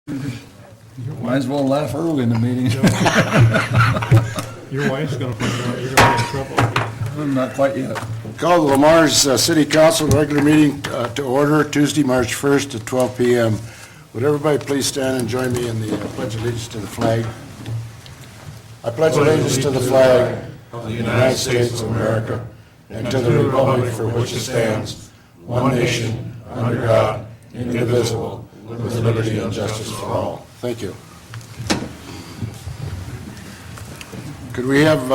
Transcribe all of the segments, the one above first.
Might as well laugh early in the meeting. Your wife's going to find out you're going to be in trouble. Not quite yet. Call the Lamar's City Council regular meeting to order Tuesday, March 1st at 12 p.m. Would everybody please stand and join me in the pledge of allegiance to the flag? I pledge allegiance to the flag of the United States of America and to the republic for which it stands, one nation, under God, indivisible, with liberty and justice for all. Thank you. Could we have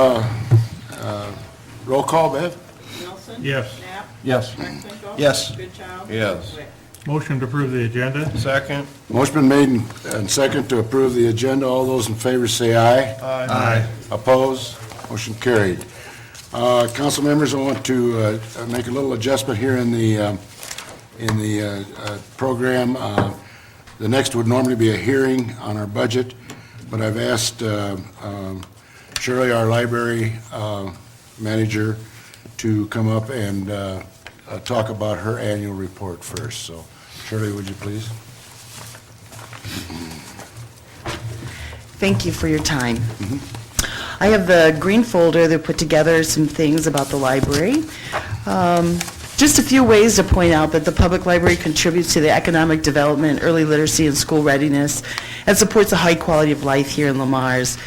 roll call, Bev? Nelson? Yes. Knapp? Yes. Rexenko? Yes. Goodchild? Yes. Wick? Motion to approve the agenda? Second. Motion been made and second to approve the agenda. All those in favor say aye. Aye. Opposed? Motion carried. Council members, I want to make a little adjustment here in the program. The next would normally be a hearing on our budget, but I've asked Shirley, our library manager, to come up and talk about her annual report first. So, Shirley, would you please? Thank you for your time. I have the green folder that put together some things about the library. Just a few ways to point out that the public library contributes to the economic development, early literacy, and school readiness, and supports a high quality of life here in Lamar's.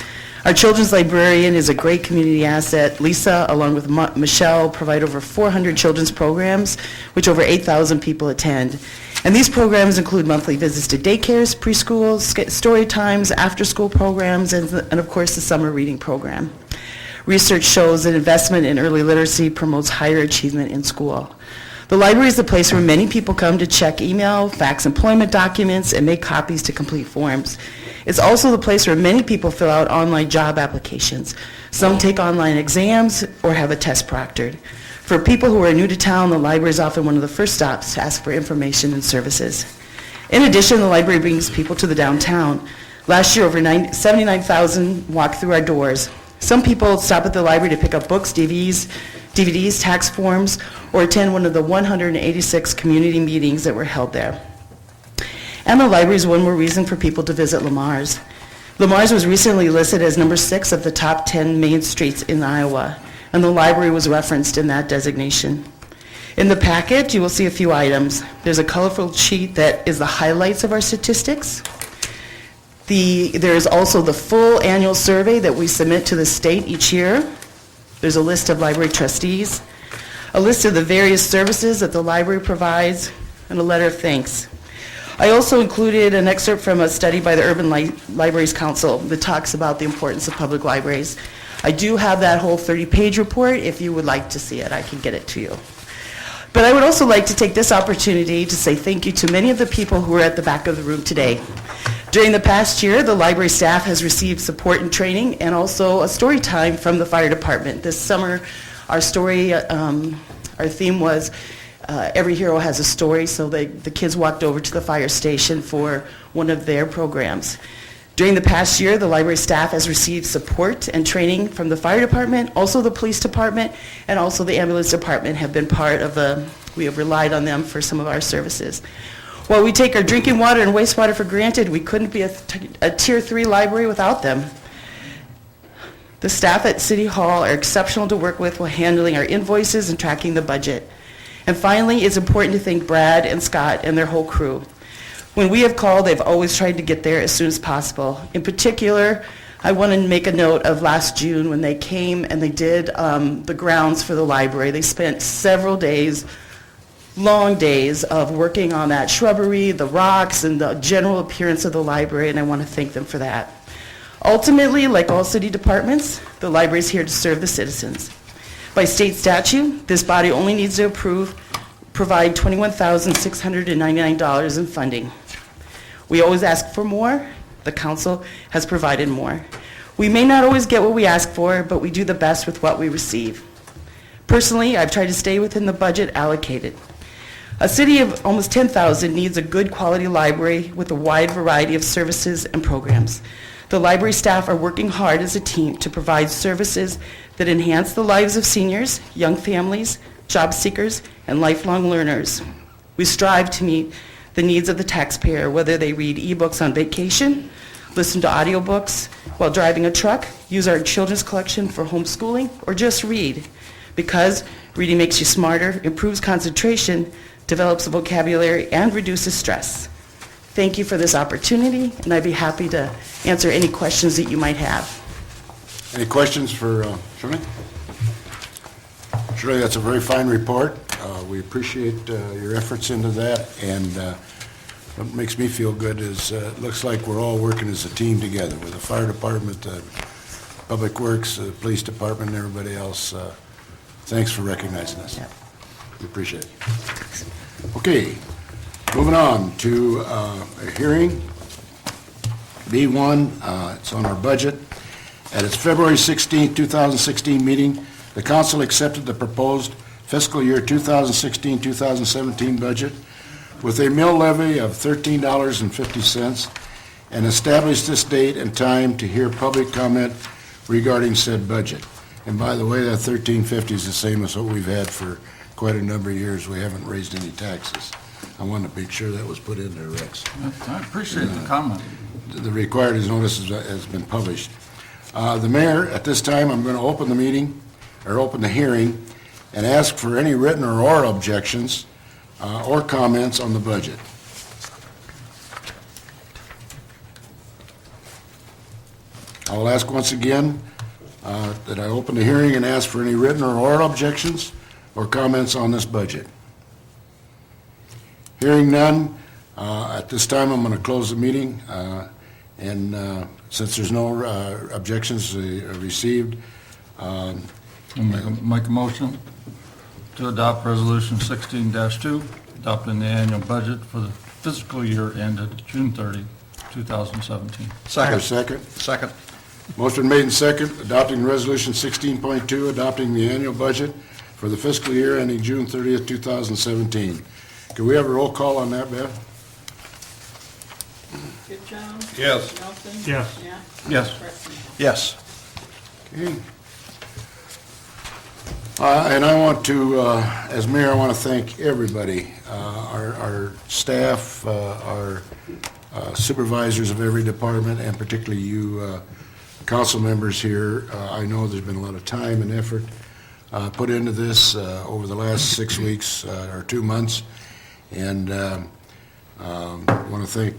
Our children's librarian is a great community asset. Lisa, along with Michelle, provide over 400 children's programs, which over 8,000 people attend. And these programs include monthly visits to daycares, preschools, story times, after-school programs, and of course, the summer reading program. Research shows that investment in early literacy promotes higher achievement in school. The library is the place where many people come to check email, fax employment documents, and make copies to complete forms. It's also the place where many people fill out online job applications. Some take online exams or have a test proctored. For people who are new to town, the library is often one of the first stops to ask for information and services. In addition, the library brings people to the downtown. Last year, over 79,000 walked through our doors. Some people stop at the library to pick up books, DVDs, tax forms, or attend one of the 186 community meetings that were held there. And the library is one more reason for people to visit Lamar's. Lamar's was recently listed as number 6 of the top 10 main streets in Iowa, and the library was referenced in that designation. In the packet, you will see a few items. There's a colorful sheet that is the highlights of our statistics. There is also the full annual survey that we submit to the state each year. There's a list of library trustees, a list of the various services that the library provides, and a letter of thanks. I also included an excerpt from a study by the Urban Libraries Council that talks about the importance of public libraries. I do have that whole 30-page report. If you would like to see it, I can get it to you. But I would also like to take this opportunity to say thank you to many of the people who are at the back of the room today. During the past year, the library staff has received support and training and also a story time from the fire department. This summer, our theme was Every Hero Has a Story, so the kids walked over to the fire station for one of their programs. During the past year, the library staff has received support and training from the fire department, also the police department, and also the ambulance department have been part of we have relied on them for some of our services. While we take our drinking water and wastewater for granted, we couldn't be a Tier 3 library without them. The staff at City Hall are exceptional to work with while handling our invoices and tracking the budget. And finally, it's important to thank Brad and Scott and their whole crew. When we have called, they've always tried to get there as soon as possible. In particular, I want to make a note of last June when they came and they did the grounds for the library. They spent several days, long days, of working on that shrubbery, the rocks, and the general appearance of the library, and I want to thank them for that. Ultimately, like all city departments, the library is here to serve the citizens. By state statute, this body only needs to provide $21,699 in funding. We always ask for more. The council has provided more. We may not always get what we ask for, but we do the best with what we receive. Personally, I've tried to stay within the budget allocated. A city of almost 10,000 needs a good quality library with a wide variety of services and programs. The library staff are working hard as a team to provide services that enhance the lives of seniors, young families, job seekers, and lifelong learners. We strive to meet the needs of the taxpayer, whether they read ebooks on vacation, listen to audiobooks while driving a truck, use our children's collection for homeschooling, or just read. Because reading makes you smarter, improves concentration, develops a vocabulary, and reduces stress. Thank you for this opportunity, and I'd be happy to answer any questions that you might have. Any questions for Shirley? Shirley, that's a very fine report. We appreciate your efforts into that, and what makes me feel good is it looks like we're all working as a team together with the fire department, Public Works, the police department, and everybody else. Thanks for recognizing us. Yeah. We appreciate it. Okay, moving on to a hearing. B1, it's on our budget. At its February 16, 2016 meeting, the council accepted the proposed fiscal year 2016-2017 budget with a mill levy of $13.50 and established this date and time to hear public comment regarding said budget. And by the way, that $13.50 is the same as what we've had for quite a number of years. We haven't raised any taxes. I wanted to make sure that was put in there, Rex. I appreciate the comment. The required notice has been published. The mayor, at this time, I'm going to open the meeting, or open the hearing, and ask for any written or oral objections or comments on the budget. I'll ask once again that I open the hearing and ask for any written or oral objections or comments on this budget. Hearing none, at this time I'm going to close the meeting, and since there's no objections received, I'll make a motion to adopt Resolution 16-2, adopting the annual budget for the fiscal year ended June 30, 2017. Second. Second. Motion made and second, adopting Resolution 16.2, adopting the annual budget for the fiscal year ending June 30th, 2017. Can we have a roll call on that, Bev? Good John? Yes. Nelson? Yes. Yeah. Yes. Preston? Yes. Okay. And I want to, as mayor, I want to thank everybody, our staff, our supervisors of every department, and particularly you council members here. I know there's been a lot of time and effort put into this over the last 6 weeks or 2 months, and I want to thank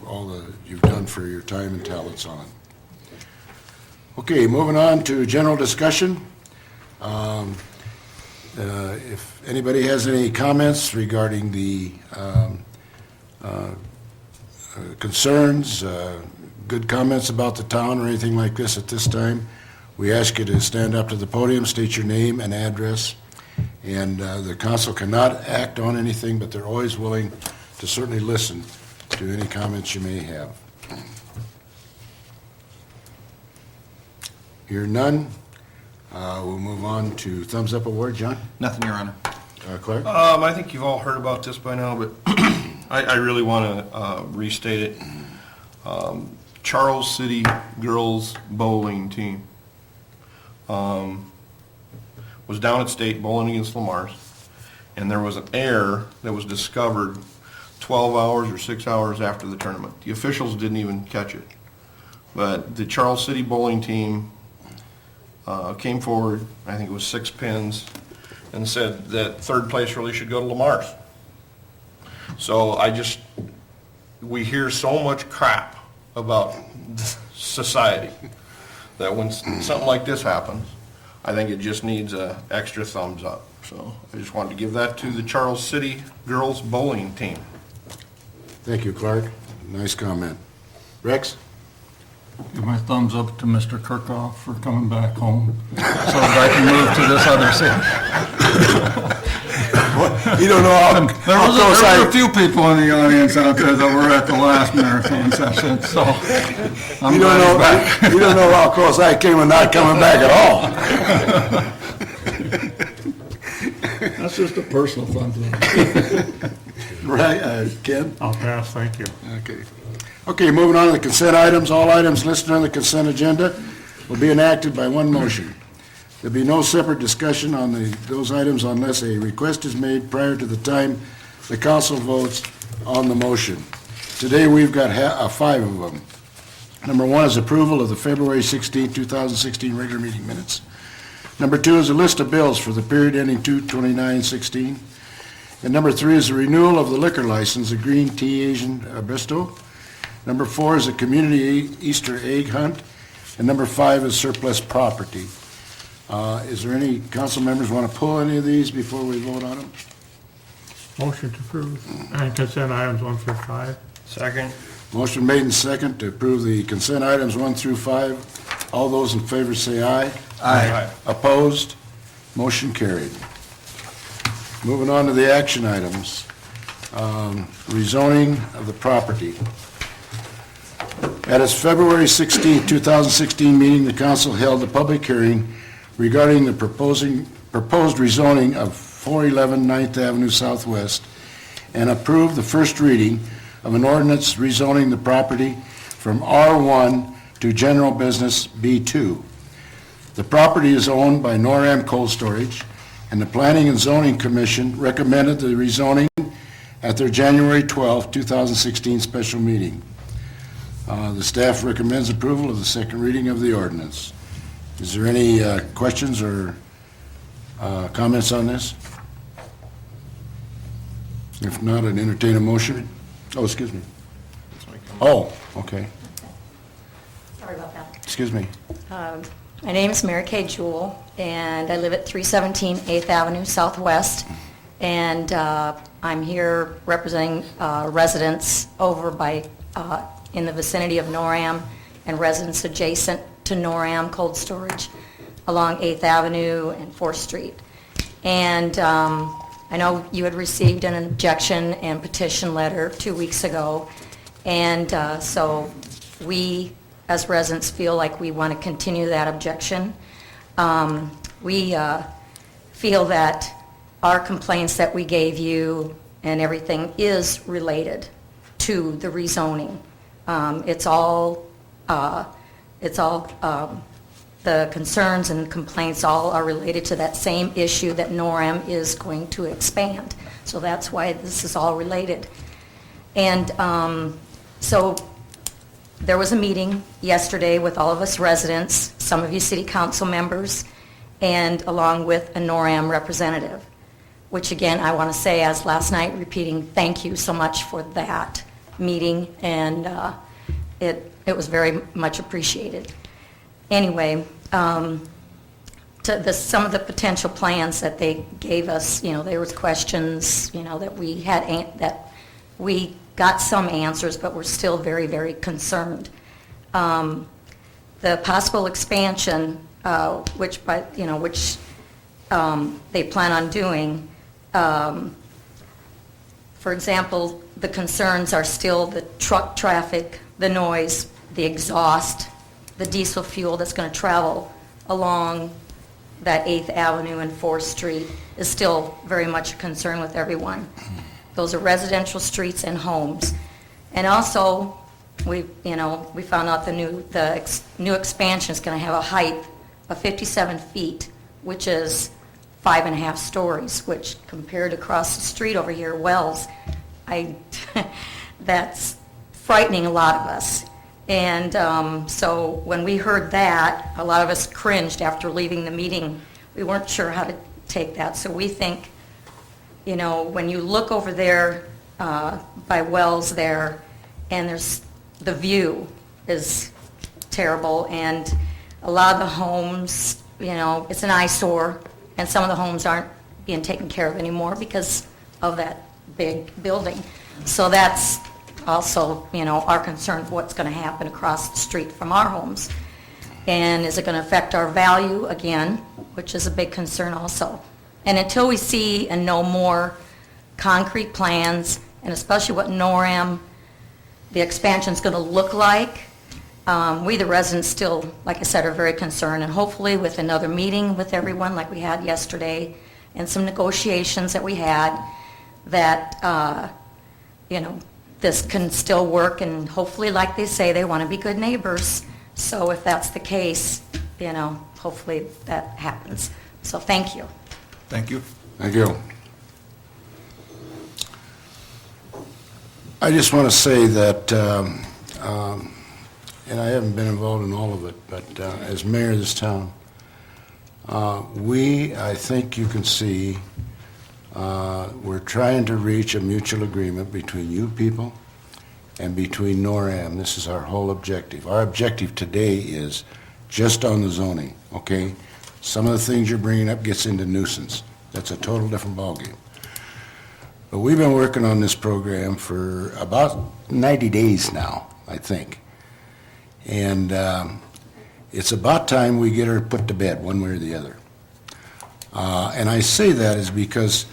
all that you've done for your time and talents on it. Okay, moving on to general discussion. If anybody has any comments regarding the concerns, good comments about the town or anything like this at this time, we ask you to stand up to the podium, state your name and address, and the council cannot act on anything, but they're always willing to certainly listen to any comments you may have. Hear none, we'll move on to thumbs up award. John? Nothing, Your Honor. Clark? I think you've all heard about this by now, but I really want to restate it. Charles City girls bowling team was down at state bowling against Lamar's, and there was an error that was discovered 12 hours or 6 hours after the tournament. The officials didn't even catch it. But the Charles City bowling team came forward, I think it was 6 pins, and said that third place really should go to Lamar's. So we hear so much crap about society that when something like this happens, I think it just needs a extra thumbs up. So I just wanted to give that to the Charles City girls bowling team. Thank you, Clark. Nice comment. Rex? Give my thumbs up to Mr. Kirkhoff for coming back home so that I can move to this other city. You don't know how There were a few people in the audience out there that were at the last marathon session, so I'm you glad he's back. you don't know how close I came and not coming back at all. That's just a personal fun thing. Right, Ken? I'll pass, thank you. Okay. Okay, moving on to the consent items. All items listed on the consent agenda will be enacted by one motion. There'll be no separate discussion on those items unless a request is made prior to the time the council votes on the motion. Today, we've got 5 of them. Number 1 is approval of the February 16, 2016 regular meeting minutes. Number 2 is a list of bills for the period ending 2/29/16. And number 3 is a renewal of the liquor license, the Green Tea Asian Bistro. Number 4 is a community Easter egg hunt. And number 5 is surplus property. Is there any council members want to pull any of these before we vote on them? Motion to approve, and consent items 1 through 5. Second. Motion made and second to approve the consent items 1 through 5. All those in favor say aye. Aye. Opposed? Motion carried. Moving on to the action items. Rezoning of the property. At its February 16, 2016 meeting, the council held a public hearing regarding the proposed rezoning of 411 9th Avenue Southwest and approved the first reading of an ordinance rezoning the property from R1 to General Business B2. The property is owned by NORAM Cold Storage, and the Planning and Zoning Commission recommended the rezoning at their January 12, 2016 special meeting. The staff recommends approval of the second reading of the ordinance. Is there any questions or comments on this? If not, I'd entertain a motion. Oh, excuse me. Oh, okay. Sorry about that. Excuse me. My name is Mary Kay Jewell, and I live at 317 8th Avenue Southwest, and I'm here representing residents over by, in the vicinity of NORAM and residents adjacent to NORAM Cold Storage along 8th Avenue and 4th Street. And I know you had received an objection and petition letter 2 weeks ago, and so we, as residents, feel like we want to continue that objection. We feel that our complaints that we gave you and everything is related to the rezoning. It's all the concerns and complaints all are related to that same issue that NORAM is going to expand. So that's why this is all related. And so there was a meeting yesterday with all of us residents, some of you city council members, and along with a NORAM representative, which again, I want to say, as last night, repeating, thank you so much for that meeting, and it was very much appreciated. Anyway, some of the potential plans that they gave us, there was questions, that we had, that we got some answers, but we're still very, very concerned. The possible expansion, which they plan on doing, for example, the concerns are still the truck traffic, the noise, the exhaust, the diesel fuel that's going to travel along that 8th Avenue and 4th Street is still very much a concern with everyone. Those are residential streets and homes. And also, we found out the new expansion is going to have a height of 57 feet, which is 5.5 stories, which compared across the street over here, Wells, that's frightening a lot of us. And so when we heard that, a lot of us cringed after leaving the meeting. We weren't sure how to take that. So we think, when you look over there by Wells there, and there's the view is terrible, and a lot of the homes, it's an eyesore, and some of the homes aren't being taken care of anymore because of that big building. So that's also, our concern of what's going to happen across the street from our homes. And is it going to affect our value again, which is a big concern also. And until we see and know more concrete plans, and especially what NORAM, the expansion is going to look like, we, the residents, still, like I said, are very concerned. And hopefully with another meeting with everyone like we had yesterday and some negotiations that we had, that, this can still work, and hopefully, like they say, they want to be good neighbors. So if that's the case, hopefully that happens. So thank you. Thank you. Thank you. I just want to say that, and I haven't been involved in all of it, but as mayor of this town, I think you can see, we're trying to reach a mutual agreement between you people and between NORAM. This is our whole objective. Our objective today is just on the zoning, okay? Some of the things you're bringing up gets into nuisance. That's a total different ballgame. But we've been working on this program for about 90 days now, I think. And it's about time we get her put to bed, one way or the other. And I say that is because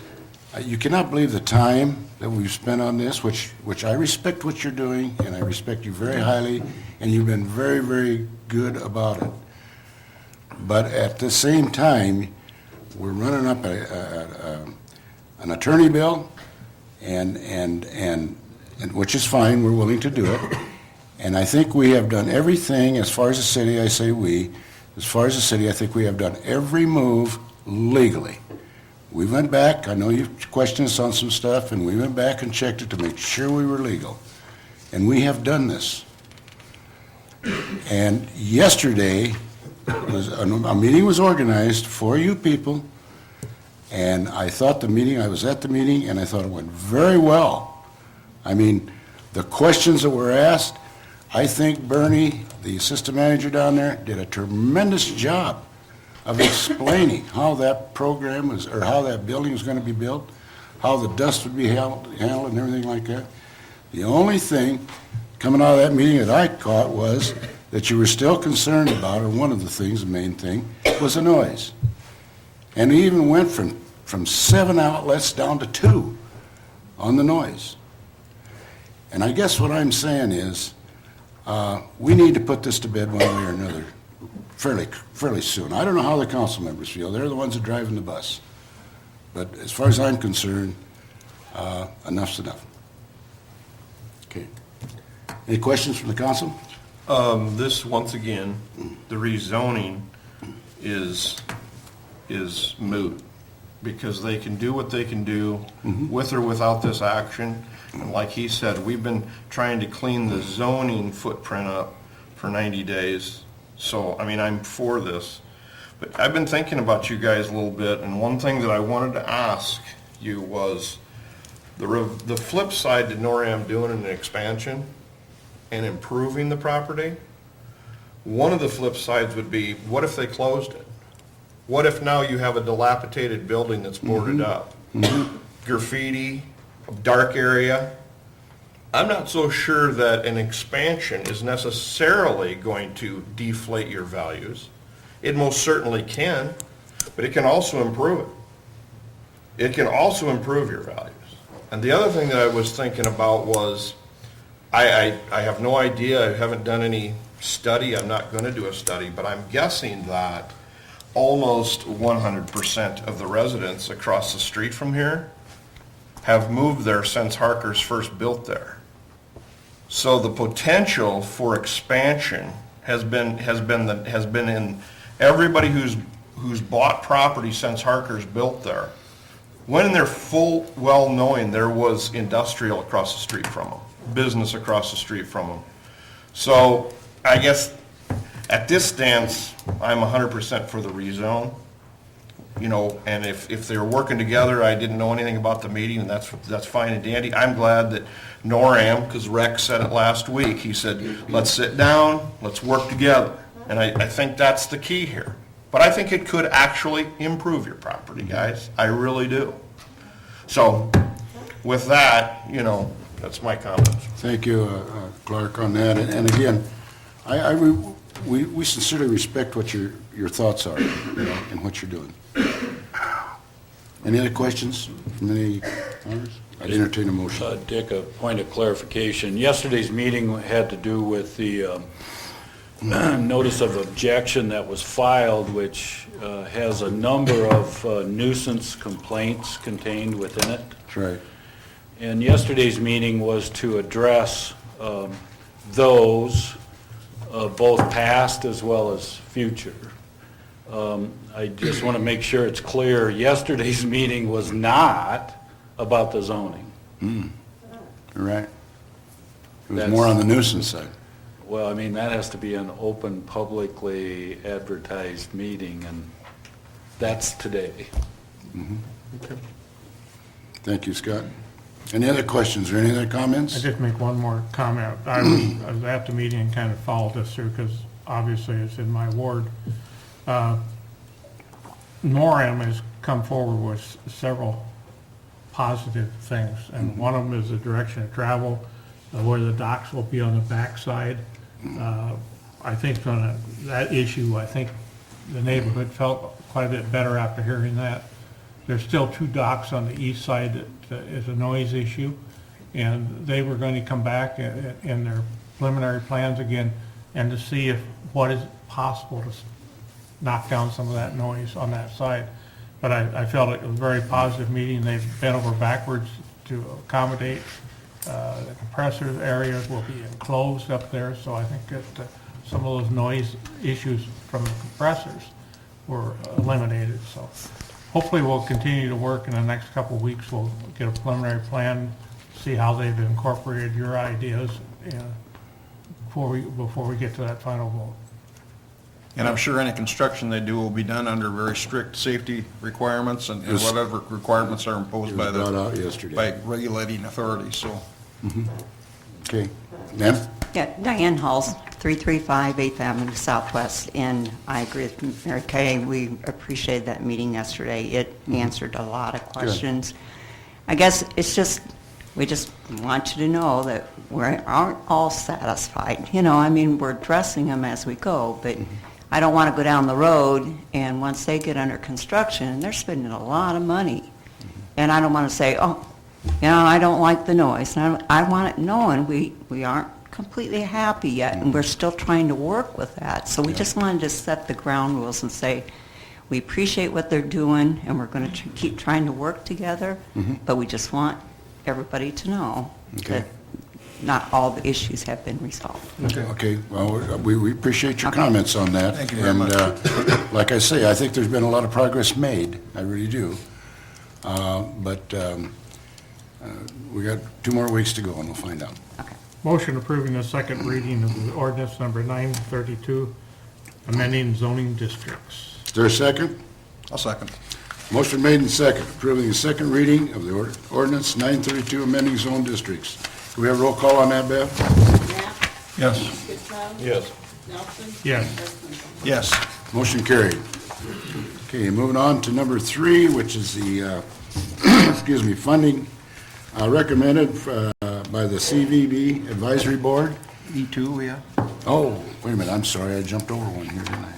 you cannot believe the time that we've spent on this, which I respect what you're doing, and I respect you very highly, and you've been very, very good about it. But at the same time, we're running up an attorney bill, and which is fine, we're willing to do it. And I think we have done everything, as far as the city, I say we, as far as the city, I think we have done every move legally. We went back, I know you've questioned us on some stuff, and we went back and checked it to make sure we were legal. And we have done this. And yesterday, a meeting was organized for you people, and I thought I was at the meeting, and I thought it went very well. I mean, the questions that were asked, I think Bernie, the assistant manager down there, did a tremendous job of explaining how that program was, or how that building was going to be built, how the dust would be handled and everything like that. The only thing coming out of that meeting that I caught was that you were still concerned about, or one of the things, the main thing, was the noise. And it even went from 7 outlets down to 2 on the noise. And I guess what I'm saying is, we need to put this to bed one way or another fairly soon. I don't know how the council members feel. They're the ones that are driving the bus. But as far as I'm concerned, enough's enough. Okay. Any questions from the council? This, once again, the rezoning is moot, because they can do what they can do with or without this action. And like he said, we've been trying to clean the zoning footprint up for 90 days. So, I mean, I'm for this. But I've been thinking about you guys a little bit, and one thing that I wanted to ask you was the flip side to NORAM doing an expansion and improving the property. One of the flip sides would be, what if they closed it? What if now you have a dilapidated building that's boarded up? Graffiti, dark area. I'm not so sure that an expansion is necessarily going to deflate your values. It most certainly can, but it can also improve it. It can also improve your values. And the other thing that I was thinking about was, I have no idea, I haven't done any study, I'm not going to do a study, but I'm guessing that almost 100% of the residents across the street from here have moved there since Harker's first built there. So the potential for expansion has been in everybody who's bought property since Harker's built there. Went in there full well knowing there was industrial across the street from them, business across the street from them. So I guess at this stance, I'm 100% for the rezone. You know, and if they're working together, I didn't know anything about the meeting, and that's fine and dandy. I'm glad that NORAM, because Rex said it last week, he said, let's sit down, let's work together. And I think that's the key here. But I think it could actually improve your property, guys. I really do. So with that, you know, that's my comments. Thank you, Clark, on that. And again, we sincerely respect what your thoughts are, you know, and what you're doing. Any other questions from any others? I'd entertain a motion. Dick, a point of clarification. Yesterday's meeting had to do with the notice of objection that was filed, which has a number of nuisance complaints contained within it. That's right. And yesterday's meeting was to address those, both past as well as future. I just want to make sure it's clear, yesterday's meeting was not about the zoning. Right. It was more on the nuisance side. Well, I mean, that has to be an open, publicly advertised meeting, and that's today. Thank you, Scott. Any other questions or any other I comments? just make one more comment. I was at the meeting and kind of followed this through because obviously it's in my ward. NORAM has come forward with several positive things, and one of them is the direction of travel, where the docks will be on the backside. I think on that issue, I think the neighborhood felt quite a bit better after hearing that. There's still 2 docks on the east side that is a noise issue, and they were going to come back in their preliminary plans again and to see if what is possible to knock down some of that noise on that side. But I felt it was a very positive meeting. They've bent over backwards to accommodate. The compressor areas will be enclosed up there, so I think that some of those noise issues from the compressors were eliminated. So hopefully we'll continue to work in the next couple of weeks. We'll get a preliminary plan, see how they've incorporated your ideas before we get to that final vote. And I'm sure any construction they do will be done under very strict safety requirements and Yes. whatever requirements are imposed It by was brought the, out yesterday. by regulating authorities, so. Okay. Ma'am? Yeah, Diane Halls, 335 8th Avenue Southwest, and I agree with Mary Kay. We appreciated that meeting yesterday. It answered a lot of questions. I guess it's just, we just want you to know that we aren't all satisfied. You know, I mean, we're addressing them as we go, but I don't want to go down the road, and once they get under construction, they're spending a lot of money. And I don't want to say, oh, you know, I don't like the noise. And I want it known we aren't completely happy yet, and we're still trying to work with that. So we just wanted to set the ground rules and say, we appreciate what they're doing, and we're going to keep trying to work together, but we just want everybody to know Okay. that not all the issues have been resolved. Okay, well, we appreciate your comments on that. Thank you very And much. like I say, I think there's been a lot of progress made, I really do. But we got 2 more weeks to go, and we'll find out. Motion approving the second reading of the ordinance number 932, amending zoning districts. Is there a second? I'll second. Motion made and second, approving the second reading of the ordinance 932, amending zone districts. Do we have a roll call on that, Bev? Yes. Yes. Yes. Yes. Motion carried. Okay, moving on to number 3, which is the, excuse me, funding recommended by the CVB Advisory Board. E2, yeah. Oh, wait a minute, I'm sorry, I jumped over one here, didn't I?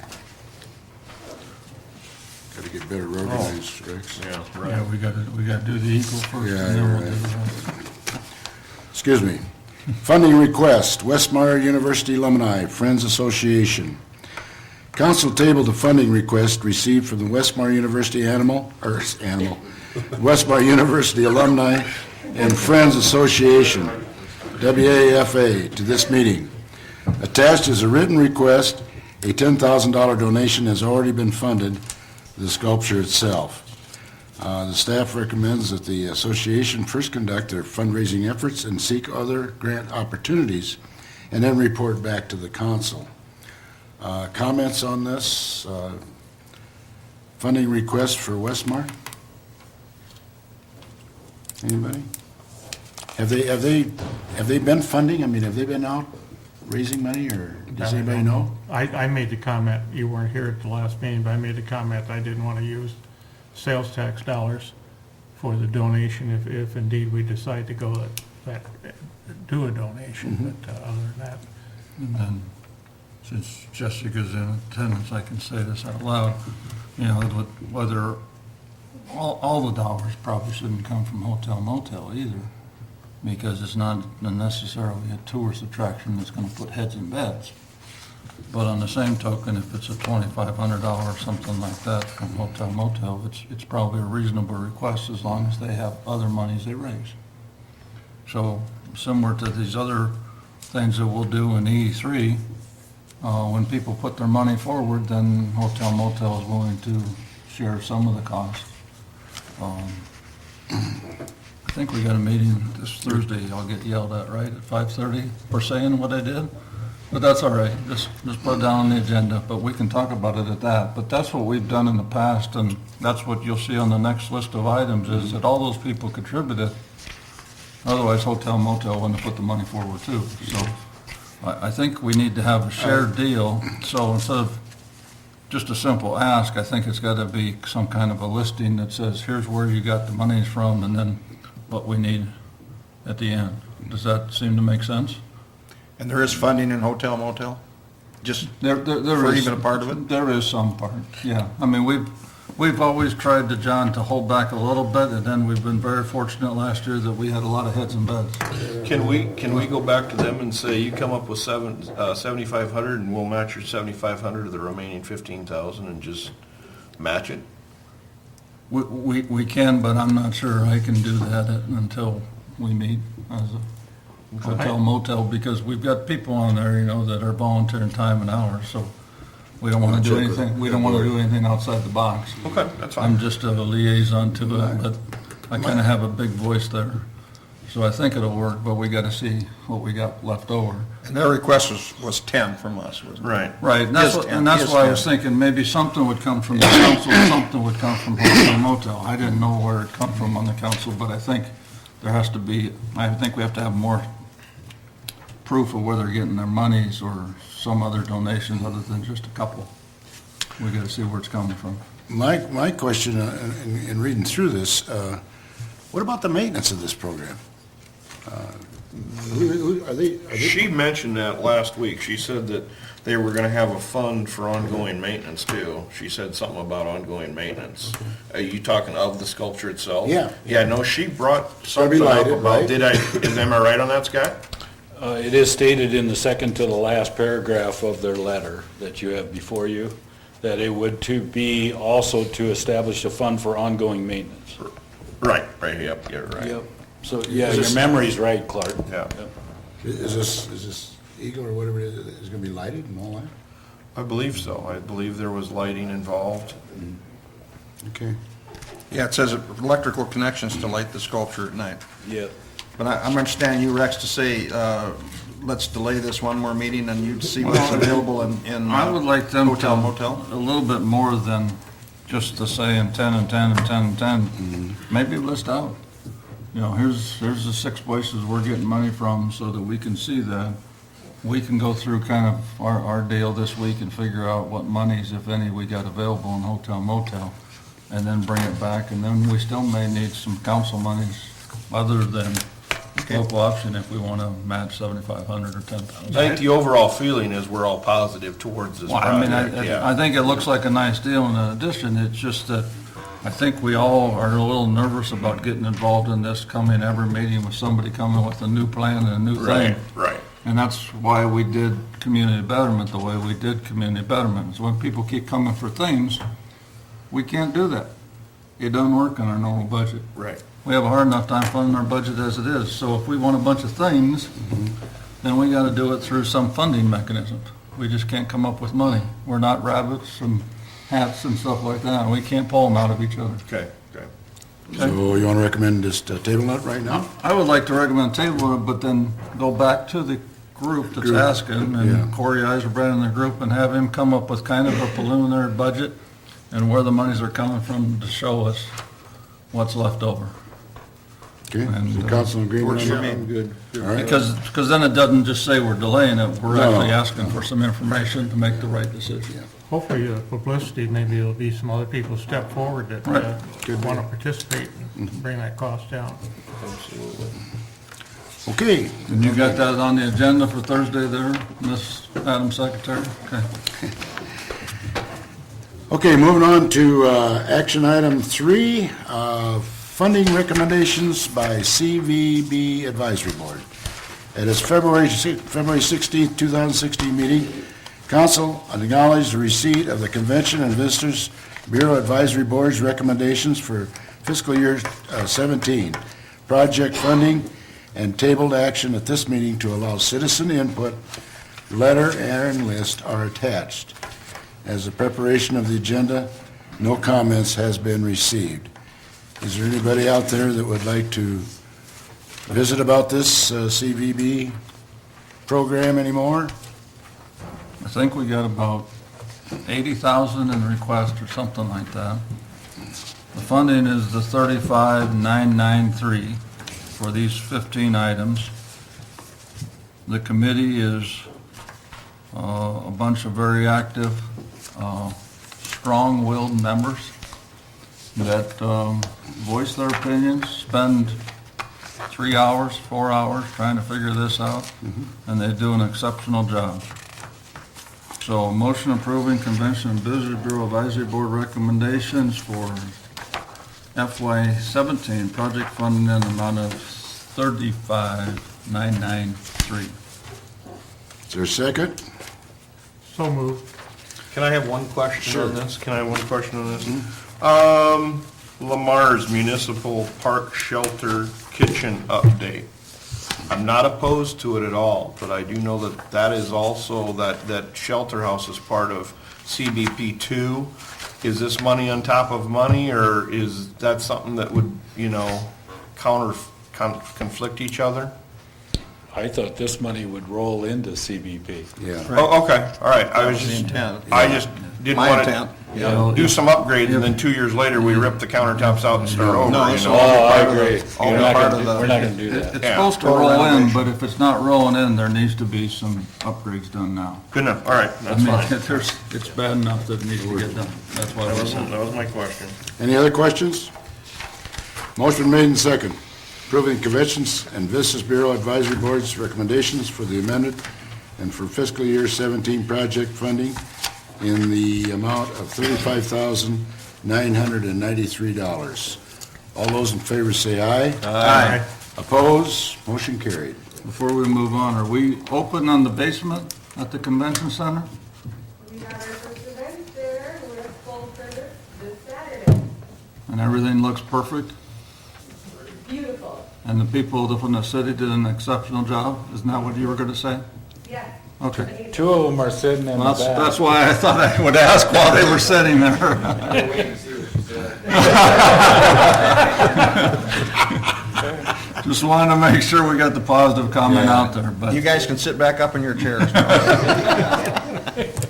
Got to get better organized, Rex. Yeah, we gotta do the equal first, Yeah, and then we'll you're do right. the rest. Excuse me. Funding request, Westmar University Alumni Friends Association. Council tabled the funding request received from the Westmar University Westmar University Alumni and Friends Association, WAFA, to this meeting. Attached is a written request. A $10,000 donation has already been funded for the sculpture itself. The staff recommends that the association first conduct their fundraising efforts and seek other grant opportunities, and then report back to the council. Comments on this funding request for Westmar? Anybody? Have they been funding? I mean, have they been out raising money, or does anybody know? I made the comment, you weren't here at the last meeting, but I made the comment I didn't want to use sales tax dollars for the donation if indeed we decide to go do a donation, but other than that. And then, since Jessica's in attendance, I can say this out loud, you know, whether, all the dollars probably shouldn't come from hotel motel either, because it's not necessarily a tourist attraction that's gonna put heads in beds. But on the same token, if it's a $2,500 or something like that from hotel motel, it's probably a reasonable request as long as they have other monies they raise. So similar to these other things that we'll do in E3, when people put their money forward, then hotel motel is willing to share some of the cost. think we got a meeting this Thursday. I'll get yelled at, right, at 5:30 for saying what I did? But that's all right. Just put it down on the agenda, but we can talk about it at that. But that's what we've done in the past, and that's what you'll see on the next list of items, is that all those people contributed. Otherwise, hotel motel wouldn't have put the money forward too. So I think we need to have a shared deal. So instead of just a simple ask, I think it's got to be some kind of a listing that says, here's where you got the monies from, and then what we need at the end. Does that seem to make sense? And there is funding in hotel motel? Just There for is- even a part of it? There is some part, yeah. I mean, we've always tried to, John, to hold back a little bit, and then we've been very fortunate last year that we had a lot of heads and beds. Can we go back to them and say, you come up with 7,500 and we'll match your 7,500 of the remaining 15,000 and just match it? We can, but I'm not sure I can do that until we meet as a hotel motel, because we've got people on there, that are volunteering time and hours, so we don't want to do anything, outside the box. Okay, that's fine. I'm just a liaison to it, but I kind of have a big voice there. So I think it'll work, but we got to see what we got left over. And their request was 10 from us, wasn't it? Right. Right, and that's Is what- 10, and that's is why I 10. was thinking maybe something would come from the council, something would come from hotel motel. I didn't know where it come from on the council, but I think there has to be, I think we have to have more proof of where they're getting their monies or some other donations other than just a couple. We got to see where it's coming from. My question in reading through this, what about the maintenance of this program? Are they? She mentioned that last week. She said that they were gonna have a fund for ongoing maintenance too. She said something about ongoing maintenance. Are you talking of the sculpture itself? Yeah. Yeah, no, she brought Gotta be something up lighted, about, right? am I right on that, Scott? It is stated in the second to the last paragraph of their letter that you have before you, that it would to be also to establish a fund for ongoing maintenance. Right, yep, you're right. Yep. So, yeah, your memory's right, Clark. Yeah. Yep. Is this Eagle or whatever it is going to be lighted and all that? I believe so. I believe there was lighting involved. Okay. Yeah, it says electrical connections to light the sculpture at night. Yep. But I'm understanding you, Rex, to say, let's delay this one more meeting and you'd see what's available in I would like them hotel, to, motel. a little bit more than just to say in 10 and 10 and 10 and 10. Maybe list out, here's the 6 places we're getting money from so that we can see that. We can go through kind of our deal this week and figure out what monies, if any, we got available in hotel motel, and then bring it back. And then we still may need some council monies other than local option if we want to match 7,500 or 10,000. I think the overall feeling is we're all positive towards this Well, I mean, project, I yeah. think it looks like a nice deal in addition. It's just that I think we all are a little nervous about getting involved in this, coming every meeting with somebody coming with a new plan and a new thing. Right. And that's why we did community betterment the way we did community betterment. Is when people keep coming for things, we can't do that. It doesn't work on our normal budget. Right. We have a hard enough time funding our budget as it is. So if we want a bunch of things, then we got to do it through some funding mechanism. We just can't come up with money. We're not rabbits and hats and stuff like that. We can't pull them out of each other. Okay. So you want to recommend just table it right now? I would like to recommend table it, but then go back to the group that's Group, asking, yeah. and Corey Eiserbrand and the group, and have him come up with kind of a preliminary budget and where the monies are coming from to show us what's left over. Okay, And, so council agreement on works for that? me. Good. All right. Because then it doesn't just say we're delaying it, we're No. actually asking for some information to make the right decision. Hopefully, the publicity, maybe there'll be some other people step forward that Right. want to participate and bring that cost down. Okay, And you got that on the agenda for Thursday there, Miss Madam Secretary? Okay. Okay, moving on to action item 3, funding recommendations by CVB Advisory Board. At its February 16, 2016 meeting, council acknowledged the receipt of the Convention and Visitors Bureau Advisory Board's recommendations for fiscal year 17 project funding, and tabled action at this meeting to allow citizen input. Letter and list are attached. As the preparation of the agenda, no comments has been received. Is there anybody out there that would like to visit about this CVB program anymore? I think we got about 80,000 in request or something like that. The funding is the 35,993 for these 15 items. The committee is a bunch of very active, strong-willed members that voice their opinions, spend 3 hours, 4 hours trying to figure this out, and they do an exceptional job. So, motion approving Convention and Visitors Bureau Advisory Board recommendations for FY17 project funding in the amount of 35,993. Is there a second? So moved. Can I have one question Sure. on this? Lamar's Municipal Park Shelter Kitchen update. I'm not opposed to it at all, but I do know that that is also, that shelter house is part of CBP 2. Is this money on top of money, or is that something that would, conflict each other? I thought this money would roll into CBP. Yeah. Oh, okay, all right. I was That was the just, intent. I just didn't My want intent, to yeah. do some upgrades, and then 2 years later, we rip the countertops out and start over, No, you it's know? all- Oh, I agree. all We're not part gonna of do- the- We're not gonna do that. It's Yeah. supposed to Total roll in, renovation. but if it's not rolling in, there needs to be some upgrades done now. Good enough, all right, I that's mean, fine. it's bad enough that it needs to get done. That's why we said. That was my question. Any other questions? Motion made and second. Approving Conventions and Visitors Bureau Advisory Board's recommendations for the amended and for fiscal year 17 project funding in the amount of $35,993. All those in favor say aye. Aye. Opposed? Motion carried. Before we move on, are we open on the basement at the convention center? We have our first event there with full service this Saturday. And everything looks perfect? Beautiful. And the people from the city did an exceptional job? Isn't that what you were going to say? Yes. Okay. 2 of them are sitting in the Well, back. that's why I thought I would ask while they were sitting there. Just wanted to make sure we got the positive comment out there, but. You guys can sit back up in your chairs now.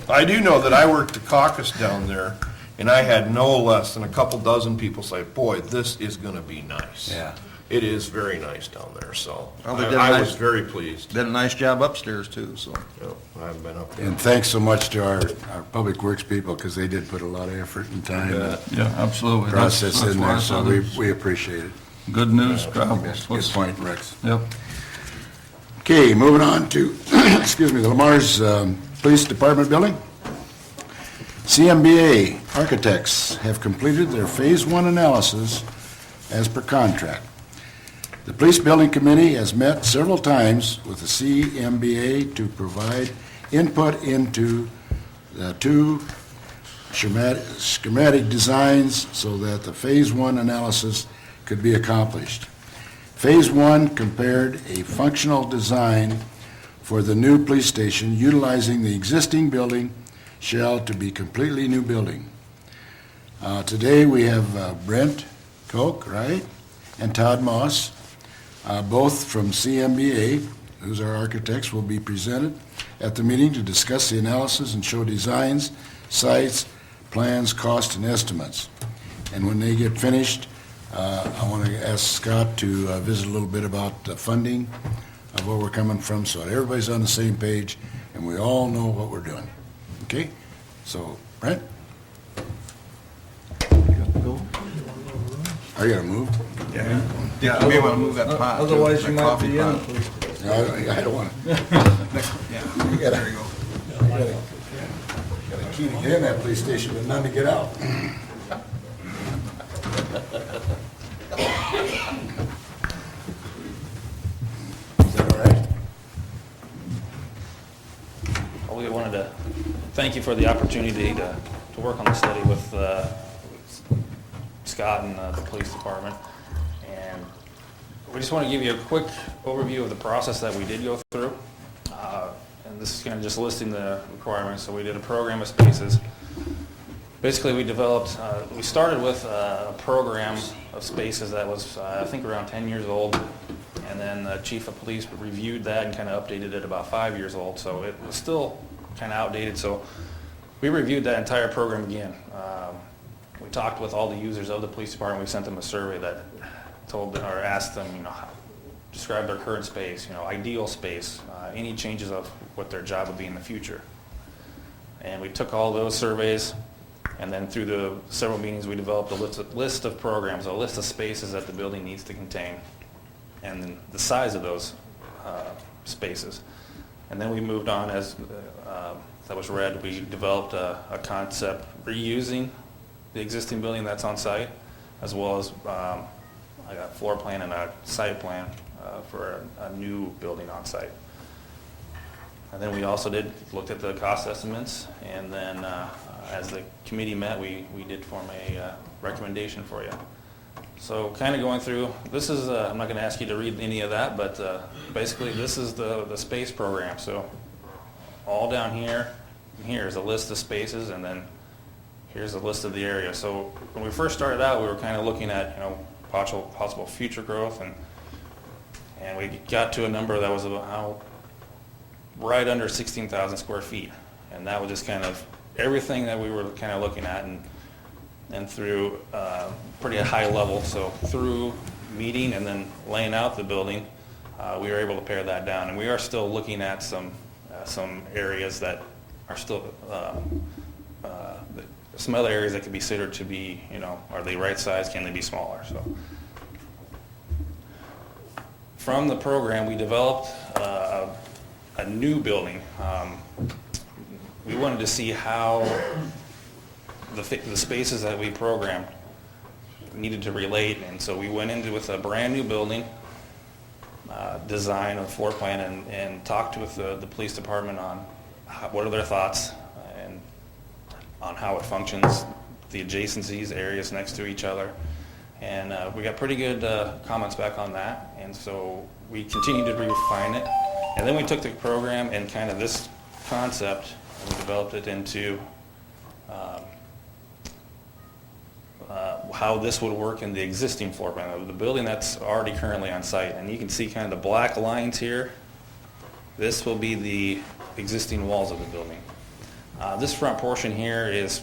I do know that I worked the caucus down there, and I had no less than a couple dozen people say, boy, this is gonna be nice. Yeah. It is very nice down there, so Well, they did I nice- was very pleased. Did a nice job upstairs, too, so. Yep, I haven't been up there. And thanks so much to our Public Works people, because they did put a lot of effort and time and Yeah, absolutely. That's- process that's in why I there, so thought we appreciate it. Good news travels. Good point, Rex. Yep. Okay, moving on to, excuse me, the Lamar's Police Department building. CMBA architects have completed their Phase 1 analysis as per contract. The Police Building Committee has met several times with the CMBA to provide input into the two schematic designs so that the Phase 1 analysis could be accomplished. Phase 1 compared a functional design for the new police station utilizing the existing building shell to be completely new building. Today, we have Brent Koch, right, and Todd Moss, both from CMBA, who's our architects, will be presented at the meeting to discuss the analysis and show designs, sites, plans, cost, and estimates. And when they get finished, I want to ask Scott to visit a little bit about the funding of where we're coming from, so that everybody's on the same page and we all know what we're doing. Okay? So, Brent? Are you gonna move? Yeah, we want to move that pot. too, Otherwise, you that might coffee be in pot. the police. No, I don't want to. Yeah, there you go. Got a key to get in that police station, but none to get out. Is that all right? Well, we wanted to thank you for the opportunity to work on the study with Scott and the police department. And we just want to give you a quick overview of the process that we did go through. And this is kind of just listing the requirements. So we did a program of spaces. Basically, we started with a program of spaces that was, I think, around 10 years old. And then the chief of police reviewed that and kind of updated it about 5 years old, so it was still kind of outdated. So we reviewed that entire program again. We talked with all the users of the police department. We sent them a survey that told them, or asked them, describe their current space, ideal space, any changes of what their job would be in the future. And we took all those surveys, and then through the several meetings, we developed a list of programs, a list of spaces that the building needs to contain, and then the size of those spaces. And then we moved on, as that was read, we developed a concept reusing the existing building that's on site, as well as I got a floor plan and a site plan for a new building on site. And then we also looked at the cost estimates, and then as the committee met, we did form a recommendation for you. So kind of going through, this is, I'm not going to ask you to read any of that, but basically this is the space program. So all down here is a list of spaces, and then here's a list of the area. So when we first started out, we were kind of looking at, possible future growth, and we got to a number that was about right under 16,000 square feet. And that was just kind of everything that we were kind of looking at, and through pretty high level. So through meeting and then laying out the building, we were able to pare that down. And we are still looking at some areas that are still, some other areas that could be considered to be, are they right size, can they be smaller? So from the program, we developed a new building. We wanted to see how the spaces that we programmed needed to relate, and so we went into with a brand new building design, a floor plan, and talked with the police department on what are their thoughts and on how it functions, the adjacencies, areas next to each other. And we got pretty good comments back on that, and so we continued to refine it. And then we took the program and kind of this concept, and we developed it into how this would work in the existing floor plan of the building that's already currently on site. And you can see kind of the black lines here. This will be the existing walls of the building. This front portion here is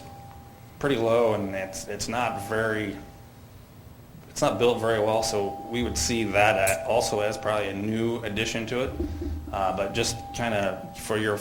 pretty low, and it's not built very well, so we would see that also as probably a new addition to it. But just kind of for your